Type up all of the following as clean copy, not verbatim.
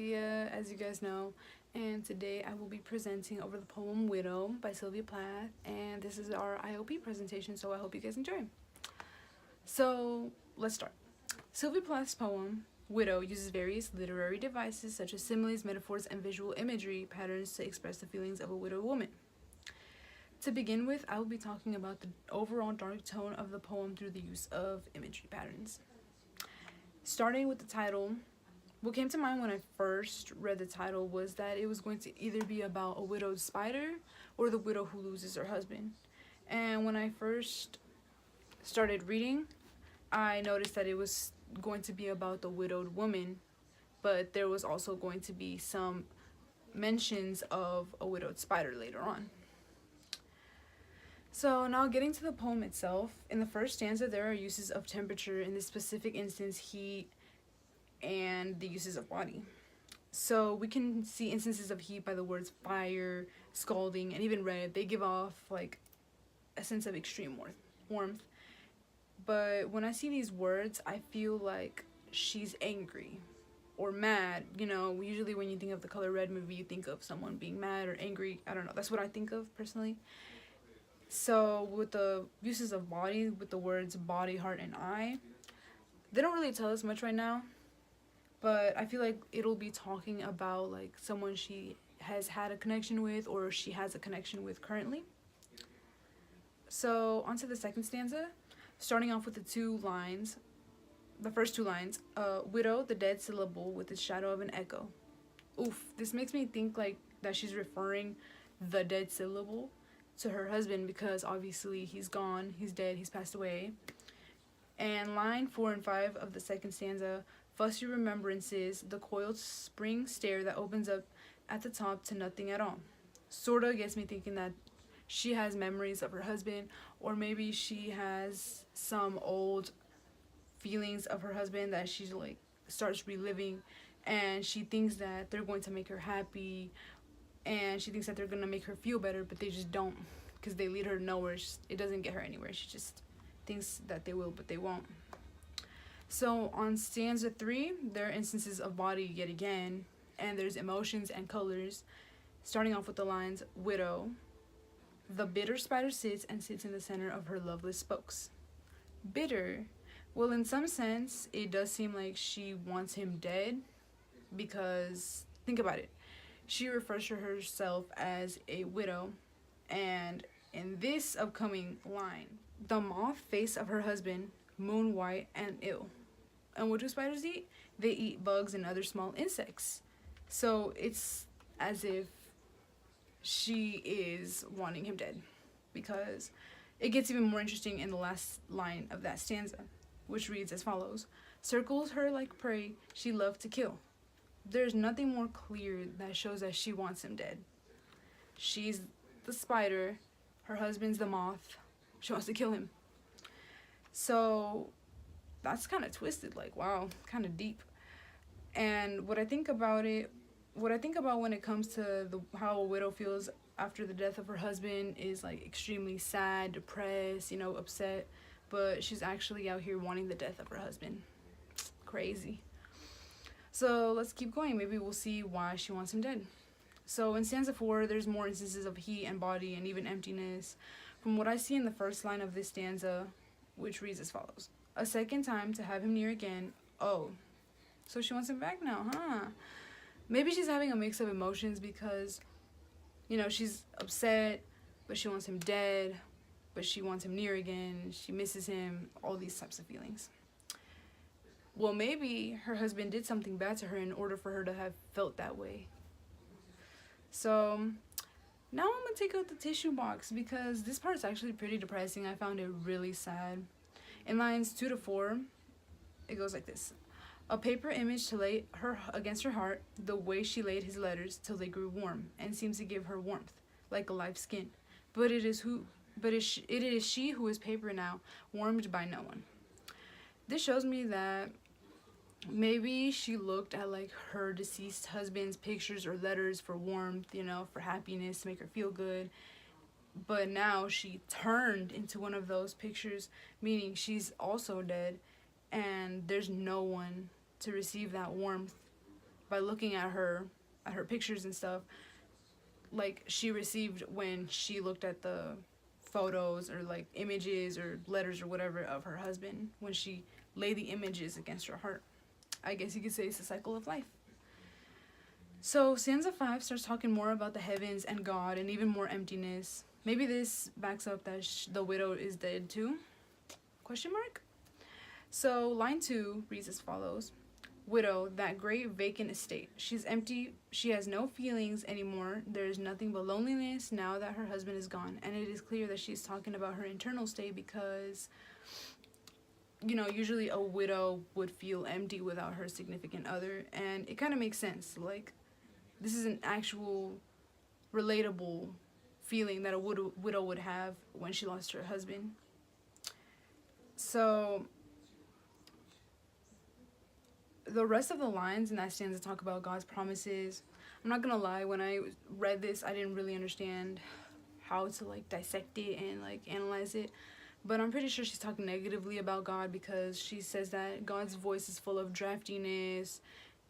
Sophia, as you guys know, and today I will be presenting over the poem Widow by Sylvia Plath, and this is our IOP presentation, so I hope you guys enjoy. So, let's start. Sylvia Plath's poem, Widow, uses various literary devices such as similes, metaphors, and visual imagery patterns to express the feelings of a widowed woman. To begin with, I will be talking about the overall dark tone of the poem through the use of imagery patterns. Starting with the title, what came to mind when I first read the title was that it was going to either be about a widowed spider or the widow who loses her husband. And when I first started reading, I noticed that it was going to be about the widowed woman, but there was also going to be some mentions of a widowed spider later on. So now getting to the poem itself, in the first stanza there are uses of temperature, in this specific instance heat, and the uses of body. So we can see instances of heat by the words fire, scalding, and even red. They give off like a sense of extreme warmth. But when I see these words, I feel like she's angry or mad. You know, usually when you think of the color red movie, you think of someone being mad or angry. I don't know. That's what I think of personally. So with the uses of body, with the words body, heart, and eye, they don't really tell us much right now. But I feel like it'll be talking about like someone she has had a connection with or she has a connection with currently. So onto the second stanza, starting off with the first two lines, widow, the dead syllable with its shadow of an echo. Oof, this makes me think like that she's referring the dead syllable to her husband because obviously he's gone, he's dead, he's passed away. And line 4 and 5 of the second stanza, fussy remembrances, the coiled spring stair that opens up at the top to nothing at all. Sorta gets me thinking that she has memories of her husband, or maybe she has some old feelings of her husband that she like starts reliving, and she thinks that they're going to make her happy, and she thinks that they're going to make her feel better, but they just don't, because they lead her nowhere. It doesn't get her anywhere. She just thinks that they will, but they won't. So on stanza 3, there are instances of body yet again, and there's emotions and colors, starting off with the lines, widow, the bitter spider sits in the center of her loveless spokes. Bitter, well, in some sense, it does seem like she wants him dead, because, think about it, she refers to herself as a widow, and in this upcoming line, the moth face of her husband, moon white and ill. And what do spiders eat? They eat bugs and other small insects. So it's as if she is wanting him dead, because it gets even more interesting in the last line of that stanza, which reads as follows: circles her like prey she loved to kill. There's nothing more clear that shows that she wants him dead. She's the spider, her husband's the moth, she wants to kill him. So that's kind of twisted, like wow, kind of deep. And what I think about when it comes to how a widow feels after the death of her husband is like extremely sad, depressed, upset, but she's actually out here wanting the death of her husband. Crazy. So let's keep going. Maybe we'll see why she wants him dead. So in stanza 4, there's more instances of heat and body and even emptiness. From what I see in the first line of this stanza, which reads as follows: a second time to have him near again. Oh, so she wants him back now, huh? Maybe she's having a mix of emotions because, she's upset, but she wants him dead, but she wants him near again, she misses him, all these types of feelings. Well, maybe her husband did something bad to her in order for her to have felt that way. So now I'm going to take out the tissue box because this part is actually pretty depressing. I found it really sad. In lines 2 to 4, it goes like this: a paper image to lay her against her heart, the way she laid his letters till they grew warm and seems to give her warmth like a live skin. But it is she who is paper now, warmed by no one. This shows me that maybe she looked at like her deceased husband's pictures or letters for warmth, for happiness, to make her feel good. But now she turned into one of those pictures, meaning she's also dead, and there's no one to receive that warmth by looking at her pictures and stuff, like she received when she looked at the photos or like images or letters or whatever of her husband, when she laid the images against her heart. I guess you could say it's a cycle of life. So stanza 5 starts talking more about the heavens and God and even more emptiness. Maybe this backs up that the widow is dead too? Question mark? So line 2 reads as follows. Widow, that great vacant estate. She's empty. She has no feelings anymore. There is nothing but loneliness now that her husband is gone. And it is clear that she's talking about her internal state because, you know, usually a widow would feel empty without her significant other. And it kind of makes sense. Like, this is an actual relatable feeling that a widow would have when she lost her husband. So the rest of the lines in that stanza talk about God's promises. I'm not gonna lie, when I read this, I didn't really understand how to like dissect it and like analyze it. But I'm pretty sure she's talking negatively about God because she says that God's voice is full of draftiness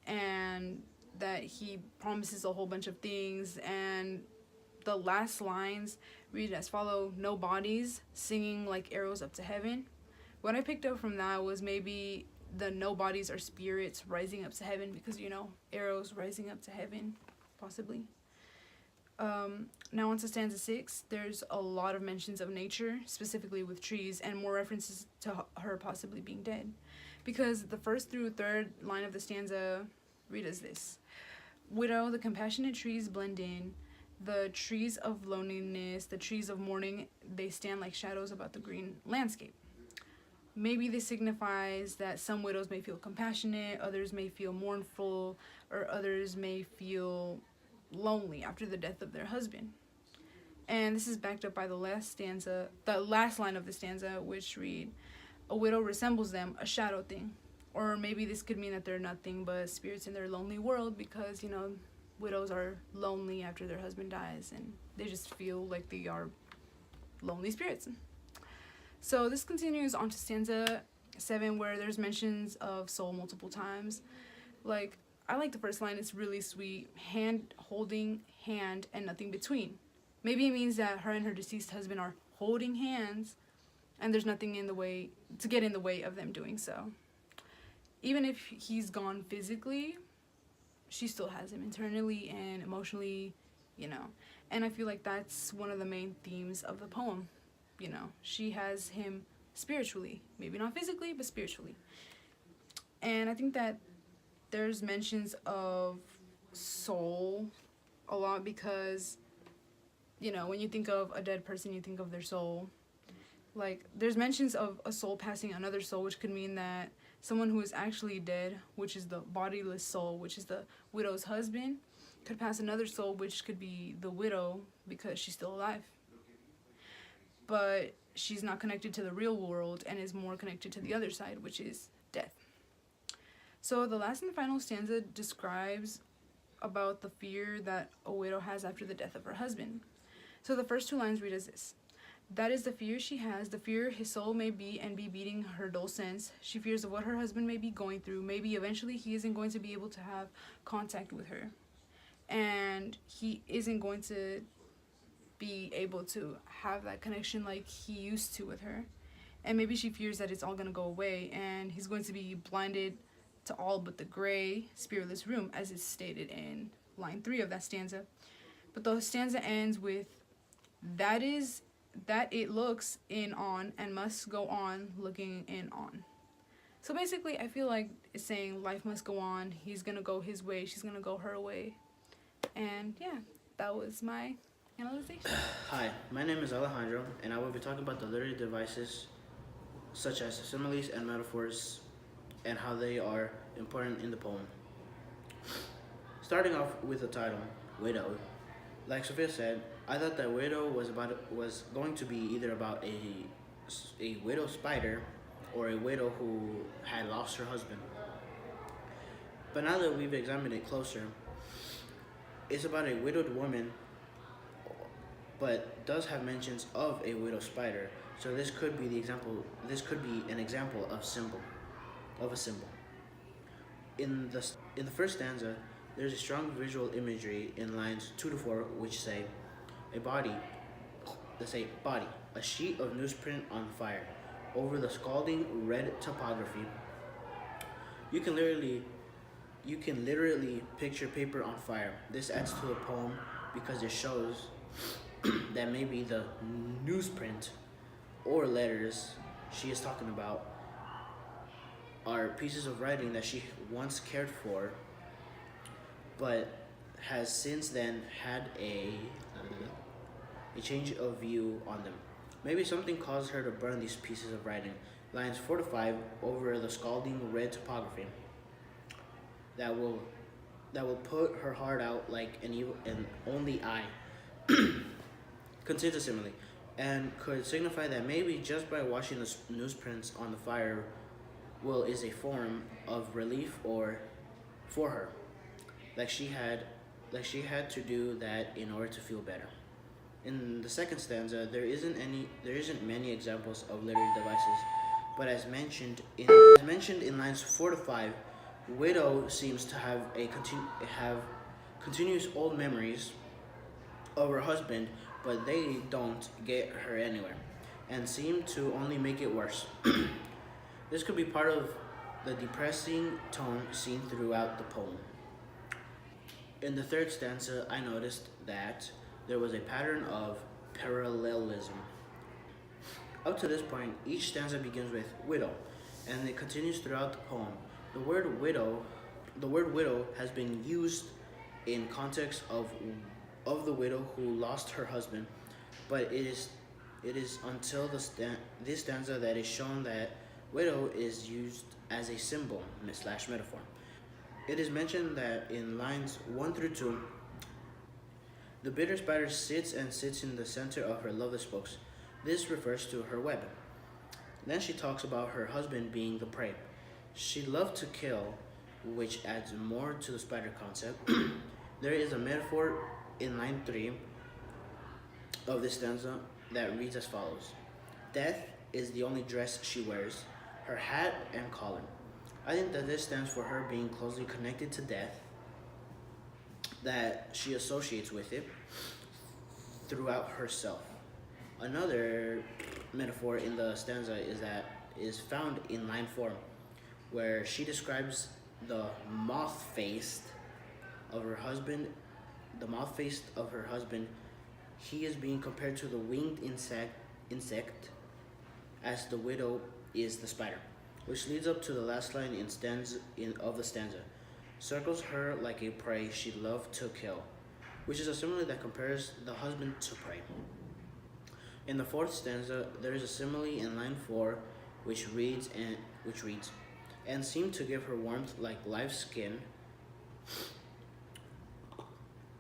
and that he promises a whole bunch of things. And the last lines read as follow: no bodies singing like arrows up to heaven. What I picked up from that was maybe the no bodies are spirits rising up to heaven because, you know, arrows rising up to heaven, possibly. Now on to stanza 6, there's a lot of mentions of nature, specifically with trees, and more references to her possibly being dead. Because the first through third line of the stanza read as this. Widow, the compassionate trees blend in. The trees of loneliness, the trees of mourning, they stand like shadows about the green landscape. Maybe this signifies that some widows may feel compassionate, others may feel mournful, or others may feel lonely after the death of their husband. And this is backed up by the last line of the stanza, which read, a widow resembles them, a shadow thing. Or maybe this could mean that they're nothing but spirits in their lonely world because, you know, widows are lonely after their husband dies and they just feel like they are lonely spirits. So this continues on to stanza 7, where there's mentions of soul multiple times. Like, I like the first line, it's really sweet. Hand holding hand and nothing between. Maybe it means that her and her deceased husband are holding hands and there's nothing in the way to get in the way of them doing so. Even if he's gone physically, she still has him internally and emotionally, you know. And I feel like that's one of the main themes of the poem. You know, she has him spiritually, maybe not physically, but spiritually. And I think that there's mentions of soul a lot because, you know, when you think of a dead person, you think of their soul. Like, there's mentions of a soul passing another soul, which could mean that someone who is actually dead, which is the bodiless soul, which is the widow's husband, could pass another soul, which could be the widow because she's still alive. But she's not connected to the real world and is more connected to the other side, which is death. So the last and final stanza describes about the fear that a widow has after the death of her husband. So the first 2 lines read as this. That is the fear she has, the fear his soul may be and be beating her dull sense. She fears of what her husband may be going through. Maybe eventually he isn't going to be able to have contact with her. And he isn't going to be able to have that connection like he used to with her. And maybe she fears that it's all going to go away and he's going to be blinded to all but the gray, spiritless room, as is stated in line 3 of that stanza. But the stanza ends with, that it looks in on and must go on looking in on. So basically, I feel like it's saying life must go on. He's going to go his way. She's going to go her way. And yeah, that was my analyzation. Hi, my name is Alejandro, and I will be talking about the literary devices such as similes and metaphors and how they are important in the poem. Starting off with the title, Widow. Like Sophia said, I thought that Widow was going to be either about a widow spider or a widow who had lost her husband. But now that we've examined it closer, it's about a widowed woman, but does have mentions of a widow spider. So this could be the example. This could be an example of a symbol. In the first stanza, There's a strong visual imagery in lines 2 to 4 which say, a body, let's say body, a sheet of newsprint on fire. Over the scalding red topography, you can literally picture paper on fire. This adds to the poem because it shows that maybe the newsprint or letters she is talking about are pieces of writing that she once cared for, but has since then had a change of view on them. Maybe something caused her to burn these pieces of writing. Lines 4 to 5 over the scalding red topography that will put her heart out like an only eye. Consider simile, and could signify that maybe just by watching the newsprints on the fire is a form of relief or for her, like she had to do that in order to feel better. In the second stanza, there isn't many examples of literary devices, but as mentioned in lines 4 to 5, Widow seems to have continuous old memories of her husband, but they don't get her anywhere, and seem to only make it worse. This could be part of the depressing tone seen throughout the poem. In the third stanza, I noticed that there was a pattern of parallelism. Up to this point, each stanza begins with widow, and it continues throughout the poem. The word widow has been used in context of the widow who lost her husband, but it is until this stanza that is shown that widow is used as a symbol / metaphor. It is mentioned that in lines 1 through 2, the bitter spider sits in the center of her loveless spokes. This refers to her web. Then she talks about her husband being the prey. She loved to kill, which adds more to the spider concept. There is a metaphor in line 3 of this stanza that reads as follows. Death is the only dress she wears, her hat and collar. I think that this stands for her being closely connected to death, that she associates with it throughout herself. Another metaphor in the stanza is found in line 4, where she describes the moth-faced of her husband. The moth-faced of her husband, he is being compared to the winged insect, as the widow is the spider, which leads up to the last line of the stanza. Circles her like a prey she loved to kill, which is a simile that compares the husband to prey. In the fourth stanza, there is a simile in line 4, which reads, and seemed to give her warmth like live skin.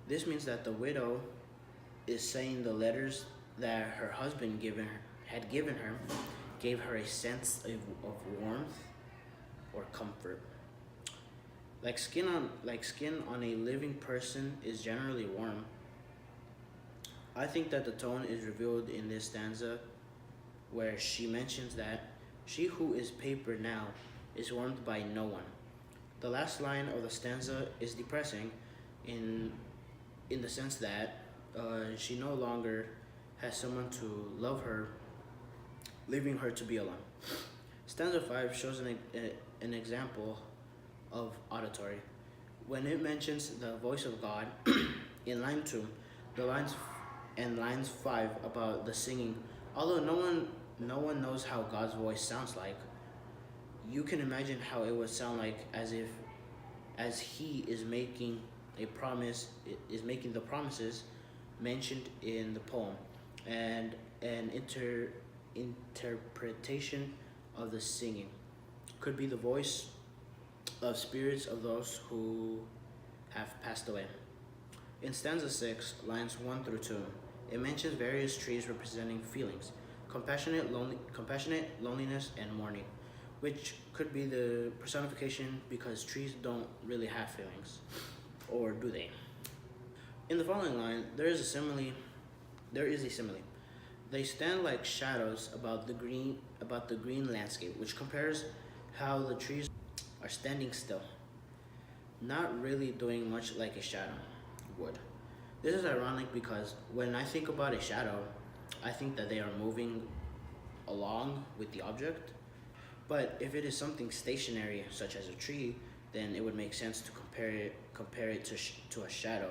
This means that the widow is saying the letters that her husband had given her gave her a sense of warmth or comfort. Like skin on a living person is generally warm. I think that the tone is revealed in this stanza, where she mentions that she who is paper now is warmed by no one. The last line of the stanza is depressing in the sense that she no longer has someone to love her, leaving her to be alone. Stanza 5 shows an example of auditory. When it mentions the voice of God in line 2, the lines 5 about the singing, although no one knows how God's voice sounds like, you can imagine how it would sound like as he is making a promise, is making the promises mentioned in the poem, and an interpretation of the singing could be the voice of spirits of those who have passed away. In stanza 6, lines 1 through 2, it mentions various trees representing feelings, compassionate, loneliness, and mourning, which could be the personification because trees don't really have feelings, or do they? In the following line, there is a simile. They stand like shadows about the green landscape, which compares how the trees are standing still. not really doing much like a shadow would. This is ironic because when I think about a shadow, I think that they are moving along with the object. But if it is something stationary, such as a tree, then it would make sense to compare it to a shadow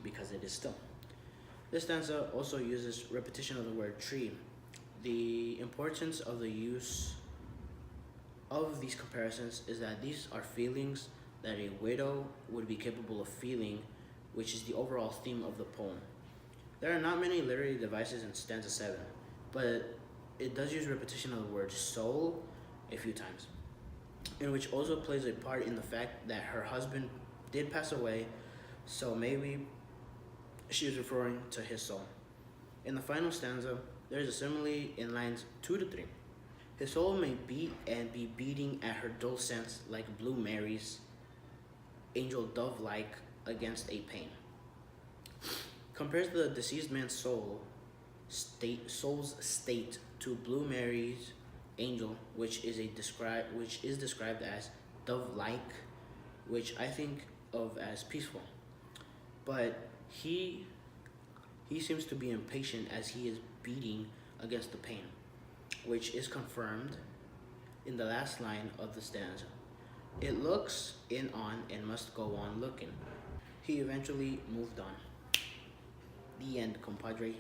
because it is still. This stanza also uses repetition of the word tree. The importance of the use of these comparisons is that these are feelings that a widow would be capable of feeling, which is the overall theme of the poem. There are not many literary devices in stanza 7, but it does use repetition of the word soul a few times, in which also plays a part in the fact that her husband did pass away, so maybe she is referring to his soul. In the final stanza, there is a simile in lines 2 to 3. His soul may beat and be beating at her dull sense like blue Mary's, angel dove-like against a pane. Compares the deceased man's soul's state to Blue Mary's angel, which is described as dove-like, which I think of as peaceful. But he seems to be impatient as he is beating against the pane, which is confirmed in the last line of the stanza. It looks in on and must go on looking. He eventually moved on. The end, compadre.